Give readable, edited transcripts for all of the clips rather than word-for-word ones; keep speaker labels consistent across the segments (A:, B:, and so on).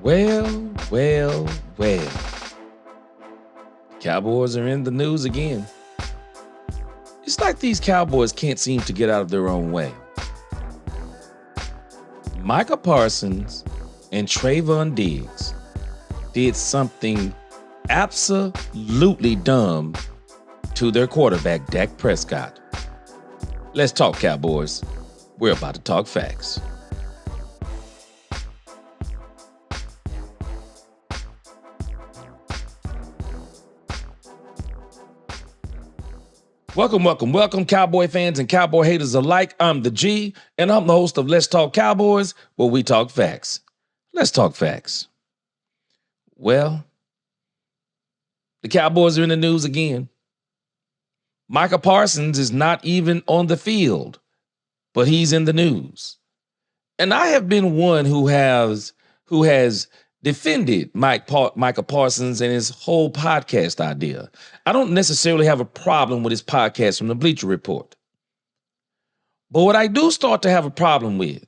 A: Well, well, well. Cowboys are in the news again. It's like these Cowboys can't seem to get out of their own way. Micah Parsons and Trevon Diggs did something absolutely dumb to their quarterback, Dak Prescott. Let's talk Cowboys. We're about to talk facts. Welcome, Cowboy fans and Cowboy haters alike. I'm the G, and I'm the host of Let's Talk Cowboys, where we talk facts. Let's talk facts. Well, the Cowboys are in the news again. Micah Parsons is not even on the field, but he's in the news. And I have been one who has defended Micah Parsons and his whole podcast idea. I don't necessarily have a problem with his podcast from the Bleacher Report. But what I do start to have a problem with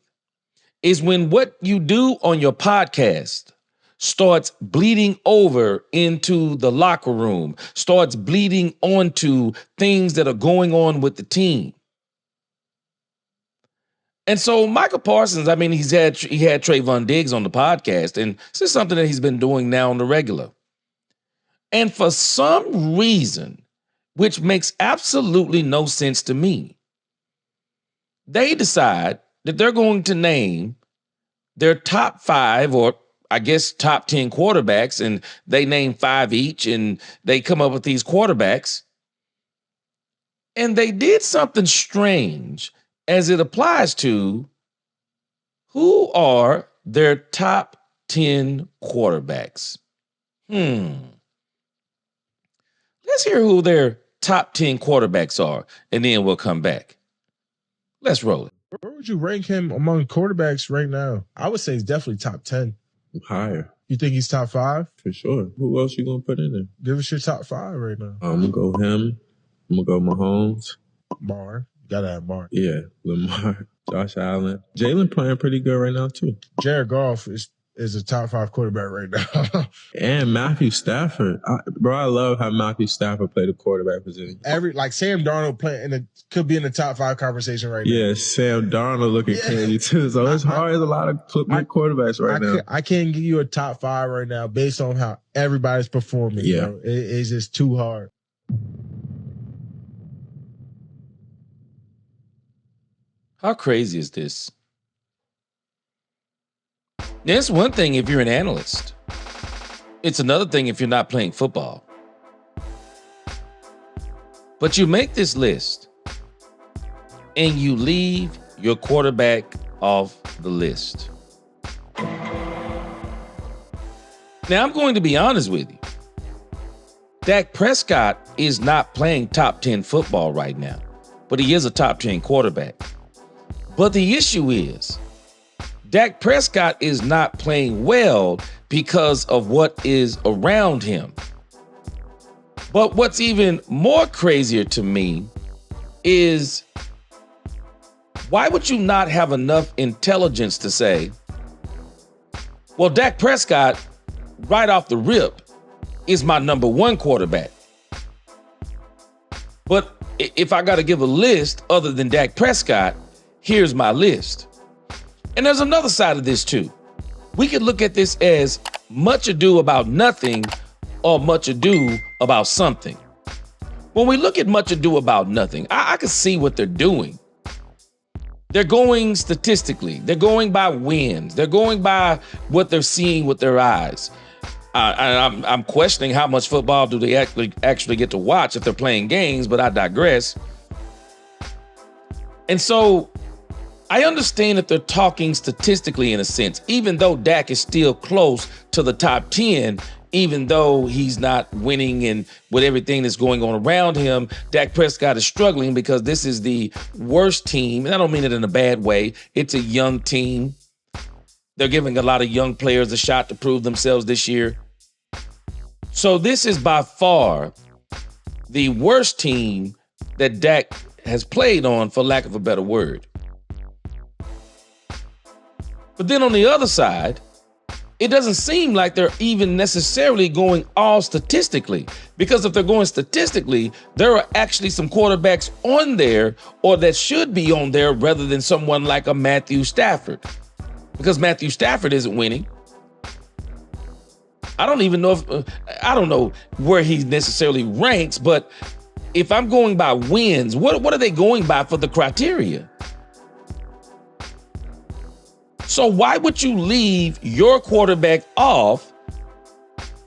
A: is when what you do on your podcast starts bleeding over into the locker room, starts bleeding onto things that are going on with the team. And so Micah Parsons, he had Trevon Diggs on the podcast, and this is something that he's been doing now on the regular. And for some reason, which makes absolutely no sense to me, they decide that they're going to name their top 5, or I guess top 10 quarterbacks, and they name 5 each, and they come up with these quarterbacks. And they did something strange as it applies to who are their top 10 quarterbacks. Let's hear who their top 10 quarterbacks are, and then we'll come back. Let's roll it.
B: Where would you rank him among quarterbacks right now? I would say he's definitely top 10.
C: Higher.
B: You think he's top 5?
C: For sure. Who else you going to put in there?
B: Give us your top 5 right now.
C: I'm going to go him. I'm going to go Mahomes.
B: Barr. Gotta have Barr.
C: Yeah, Lamar, Josh Allen. Jalen playing pretty good right now, too.
B: Jared Goff is a top 5 quarterback right now.
C: And Matthew Stafford. I love how Matthew Stafford played the quarterback position.
B: Sam Darnold could be in the top 5 conversation right now.
C: Yeah, Sam Darnold looking crazy, too. So it's hard. There's a lot of quarterbacks right now.
B: I can't give you a top 5 right now based on how everybody's performing.
C: Yeah.
B: It's just too hard.
A: How crazy is this? It's one thing if you're an analyst. It's another thing if you're not playing football. But you make this list and you leave your quarterback off the list. Now, I'm going to be honest with you. Dak Prescott is not playing top 10 football right now, but he is a top 10 quarterback. But the issue is, Dak Prescott is not playing well because of what is around him. But what's even more crazier to me is, why would you not have enough intelligence to say, well, Dak Prescott, right off the rip, is my number 1 quarterback. But if I got to give a list other than Dak Prescott, here's my list. And there's another side of this too. We could look at this as much ado about nothing or much ado about something. When we look at much ado about nothing, I can see what they're doing. They're going statistically. They're going by wins. They're going by what they're seeing with their eyes. I'm questioning how much football do they actually get to watch if they're playing games, but I digress. And so I understand that they're talking statistically in a sense, even though Dak is still close to the top 10, even though he's not winning and with everything that's going on around him, Dak Prescott is struggling because this is the worst team. And I don't mean it in a bad way. It's a young team. They're giving a lot of young players a shot to prove themselves this year. So this is by far the worst team that Dak has played on, for lack of a better word. But then on the other side, it doesn't seem like they're even necessarily going all statistically, because if they're going statistically, there are actually some quarterbacks on there, or that should be on there, rather than someone like a Matthew Stafford, because Matthew Stafford isn't winning. I don't even know if, I don't know where he necessarily ranks, but if I'm going by wins, what are they going by for the criteria? So why would you leave your quarterback off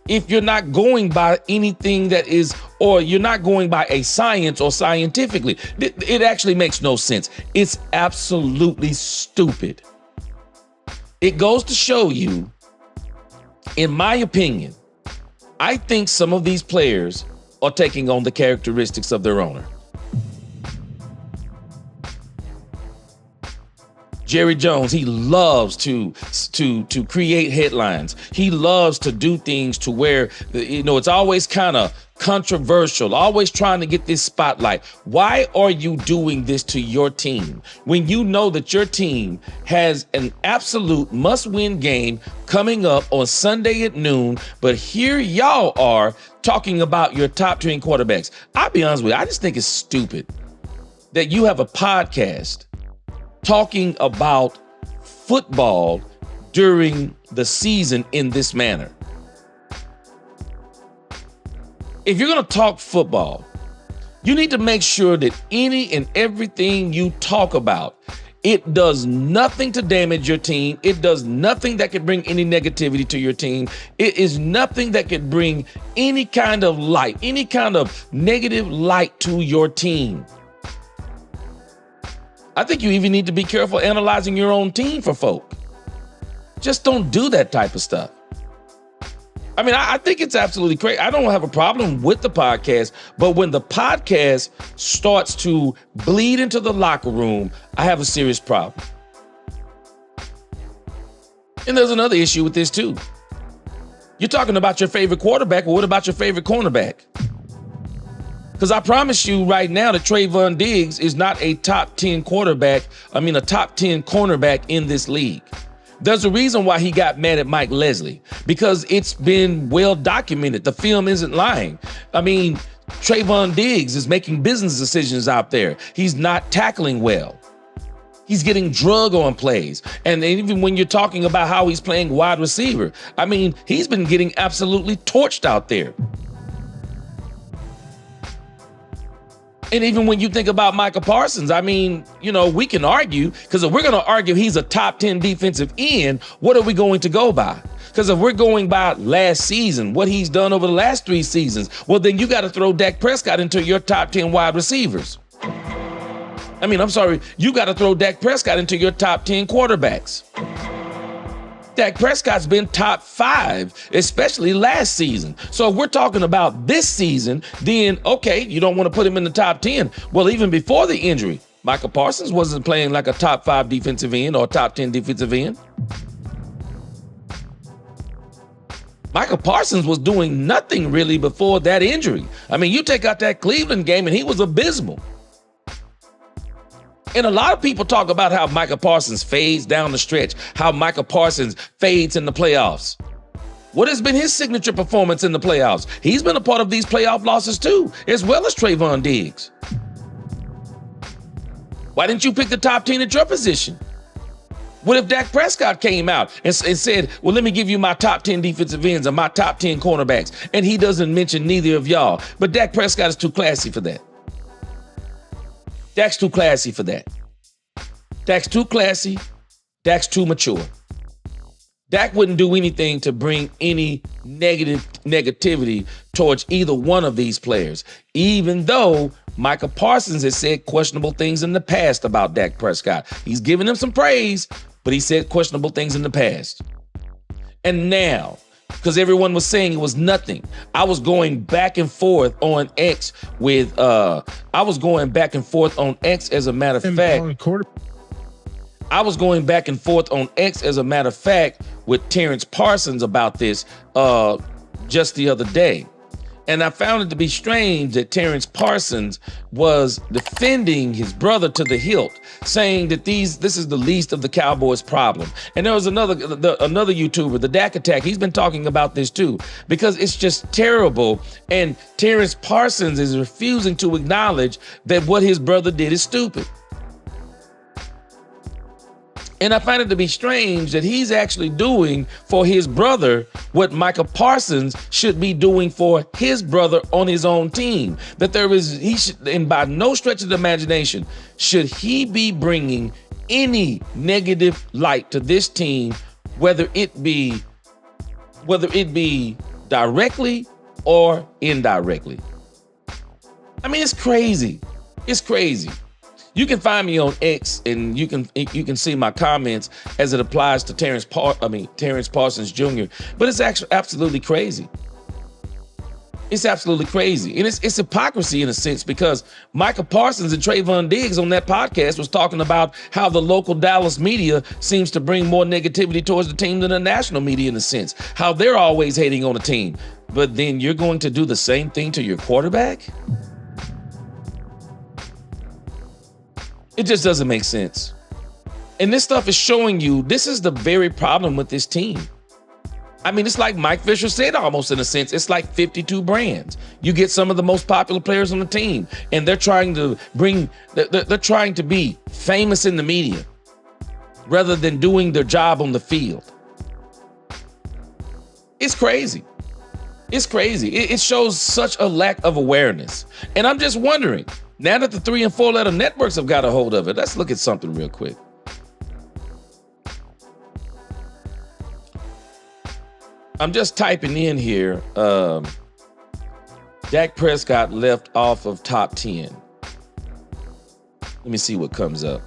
A: if you're not going by anything that is, or you're not going by a science or scientifically? It actually makes no sense. It's absolutely stupid. It goes to show you, in my opinion, I think some of these players are taking on the characteristics of their owner. Jerry Jones, he loves to create headlines. He loves to do things to where, it's always kind of controversial, always trying to get this spotlight. Why are you doing this to your team when you know that your team has an absolute must-win game coming up on Sunday at noon, but here y'all are talking about your top 10 quarterbacks? I'll be honest with you, I just think it's stupid that you have a podcast talking about football during the season in this manner. If you're going to talk football, you need to make sure that any and everything you talk about, it does nothing to damage your team. It does nothing that could bring any negativity to your team. It is nothing that could bring any kind of light, any kind of negative light to your team. I think you even need to be careful analyzing your own team for folk. Just don't do that type of stuff. I mean, I think it's absolutely crazy. I don't have a problem with the podcast, but when the podcast starts to bleed into the locker room, I have a serious problem. And there's another issue with this too. You're talking about your favorite quarterback, but what about your favorite cornerback? Because I promise you right now that Trevon Diggs is not a top 10 quarterback. A top 10 cornerback in this league. There's a reason why he got mad at Mike Leslie, because it's been well documented. The film isn't lying. Trevon Diggs is making business decisions out there. He's not tackling well. He's getting drug on plays. And even when you're talking about how he's playing wide receiver, he's been getting absolutely torched out there. And even when you think about Micah Parsons, we can argue, because if we're going to argue he's a top 10 defensive end, what are we going to go by? Because if we're going by last season, what he's done over the last 3 seasons, well, then you got to throw Dak Prescott into your top 10 wide receivers. You got to throw Dak Prescott into your top 10 quarterbacks. Dak Prescott's been top 5, especially last season. So if we're talking about this season, then okay, you don't want to put him in the top 10. Well, even before the injury, Micah Parsons wasn't playing like a top 5 defensive end or top 10 defensive end. Micah Parsons was doing nothing really before that injury. You take out that Cleveland game and he was abysmal. And a lot of people talk about how Micah Parsons fades down the stretch, how Micah Parsons fades in the playoffs. What has been his signature performance in the playoffs? He's been a part of these playoff losses too, as well as Trevon Diggs. Why didn't you pick the top 10 at your position? What if Dak Prescott came out and said, well, let me give you my top 10 defensive ends and my top 10 cornerbacks, and he doesn't mention neither of y'all, but Dak Prescott is too classy for that. Dak's too classy for that. Dak's too classy. Dak's too mature. Dak wouldn't do anything to bring any negativity towards either one of these players, even though Micah Parsons has said questionable things in the past about Dak Prescott. He's given him some praise, but he said questionable things in the past. And now, because everyone was saying it was nothing, I was going back and forth on X as a matter of fact. I was going back and forth on X as a matter of fact with Terrence Parsons about this just the other day. And I found it to be strange that Terrence Parsons was defending his brother to the hilt, saying that this is the least of the Cowboys' problem. And there was another YouTuber, the Dak Attack. He's been talking about this too, because it's just terrible. And Terrence Parsons is refusing to acknowledge that what his brother did is stupid. And I find it to be strange that he's actually doing for his brother what Micah Parsons should be doing for his brother on his own team. That and by no stretch of the imagination, should he be bringing any negative light to this team, whether it be directly or indirectly. I mean, it's crazy. It's crazy. You can find me on X, and you can see my comments as it applies to Terrence Parsons Jr. But it's actually absolutely crazy. It's absolutely crazy, and it's hypocrisy in a sense, because Micah Parsons and Trevon Diggs on that podcast was talking about how the local Dallas media seems to bring more negativity towards the team than the national media in a sense. How they're always hating on the team, but then you're going to do the same thing to your quarterback? It just doesn't make sense. And this stuff is showing you this is the very problem with this team. I mean, it's like Mike Fisher said, almost in a sense, it's like 52 brands. You get some of the most popular players on the team, and they're trying to be famous in the media rather than doing their job on the field. It's crazy. It's crazy. It shows such a lack of awareness. And I'm just wondering, now that the 3 and 4 letter networks have got a hold of it, let's look at something real quick. I'm just typing in here, Dak Prescott left off of top 10. Let me see what comes up.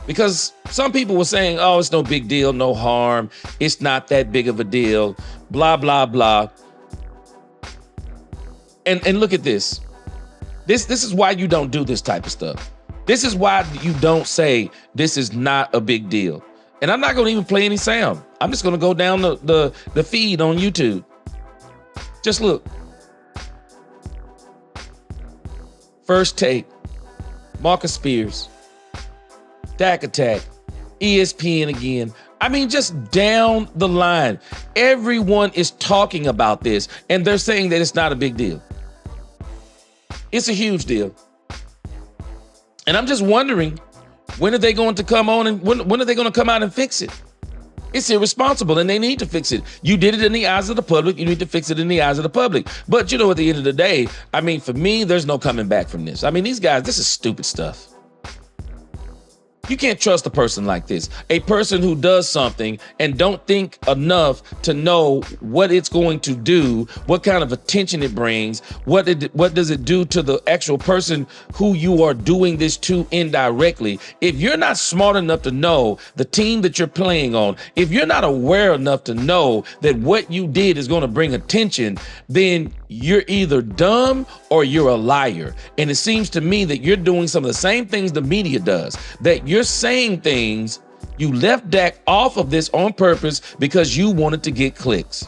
A: Because some people were saying, oh, it's no big deal, no harm. It's not that big of a deal, blah, blah, blah. And look at this. This is why you don't do this type of stuff. This is why you don't say this is not a big deal. And I'm not going to even play any sound. I'm just going to go down the feed on YouTube. Just look. First Take, Marcus Spears, Dak Attack, ESPN again. I mean, just down the line. Everyone is talking about this, and they're saying that it's not a big deal. It's a huge deal. And I'm just wondering, when are they going to come on and when are they going to come out and fix it? It's irresponsible, and they need to fix it. You did it in the eyes of the public. You need to fix it in the eyes of the public. But, at the end of the day, I mean, for me, there's no coming back from this. I mean, these guys, this is stupid stuff. You can't trust a person like this. A person who does something and don't think enough to know what it's going to do, what kind of attention it brings, what does it do to the actual person who you are doing this to indirectly. If you're not smart enough to know the team that you're playing on, if you're not aware enough to know that what you did is going to bring attention, then you're either dumb or you're a liar. And it seems to me that you're doing some of the same things the media does, that you're saying things. You left Dak off of this on purpose because you wanted to get clicks.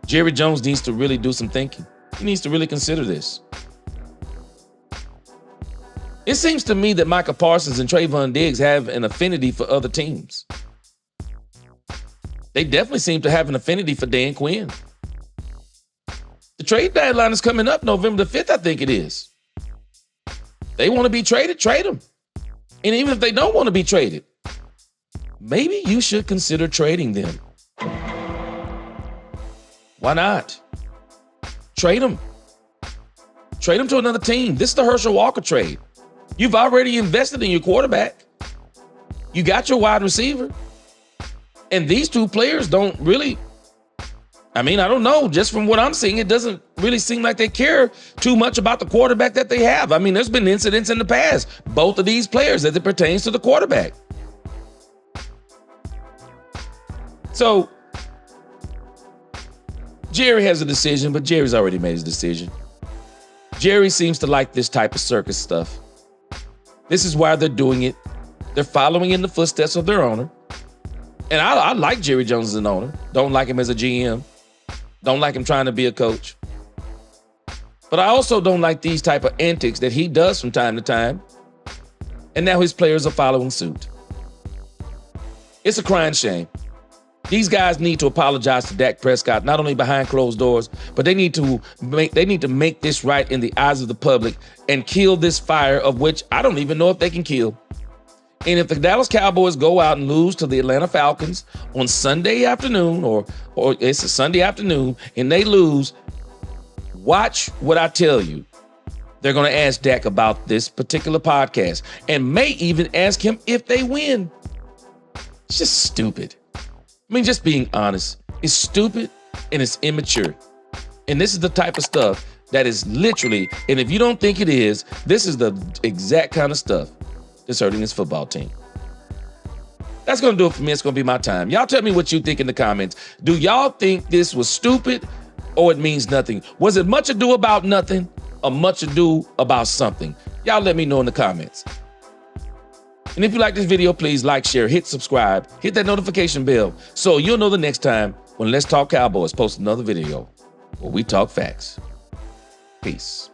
A: Jerry Jones needs to really do some thinking. He needs to really consider this. It seems to me that Micah Parsons and Trevon Diggs have an affinity for other teams. They definitely seem to have an affinity for Dan Quinn. The trade deadline is coming up November the 5th, I think it is. They want to be traded, trade them. And even if they don't want to be traded, maybe you should consider trading them. Why not? Trade them. Trade them to another team. This is the Herschel Walker trade. You've already invested in your quarterback. You got your wide receiver. And these two players don't really, I don't know, just from what I'm seeing, it doesn't really seem like they care too much about the quarterback that they have. There's been incidents in the past, both of these players, as it pertains to the quarterback. So, Jerry has a decision, but Jerry's already made his decision. Jerry seems to like this type of circus stuff. This is why they're doing it. They're following in the footsteps of their owner. And I like Jerry Jones as an owner. Don't like him as a GM. Don't like him trying to be a coach. But I also don't like these type of antics that he does from time to time. And now his players are following suit. It's a crying shame. These guys need to apologize to Dak Prescott, not only behind closed doors, but they need to make this right in the eyes of the public and kill this fire of which I don't even know if they can kill. And if the Dallas Cowboys go out and lose to the Atlanta Falcons on Sunday afternoon, or it's a Sunday afternoon, and they lose, watch what I tell you. They're going to ask Dak about this particular podcast and may even ask him if they win. It's just stupid. I mean, just being honest. It's stupid and it's immature. And this is the type of stuff that is literally, and if you don't think it is, this is the exact kind of stuff that's hurting this football team. That's going to do it for me. It's going to be my time. Y'all tell me what you think in the comments. Do y'all think this was stupid or it means nothing? Was it much ado about nothing or much ado about something? Y'all let me know in the comments. And if you like this video, please like, share, hit subscribe, hit that notification bell so you'll know the next time when Let's Talk Cowboys posts another video where we talk facts. Peace.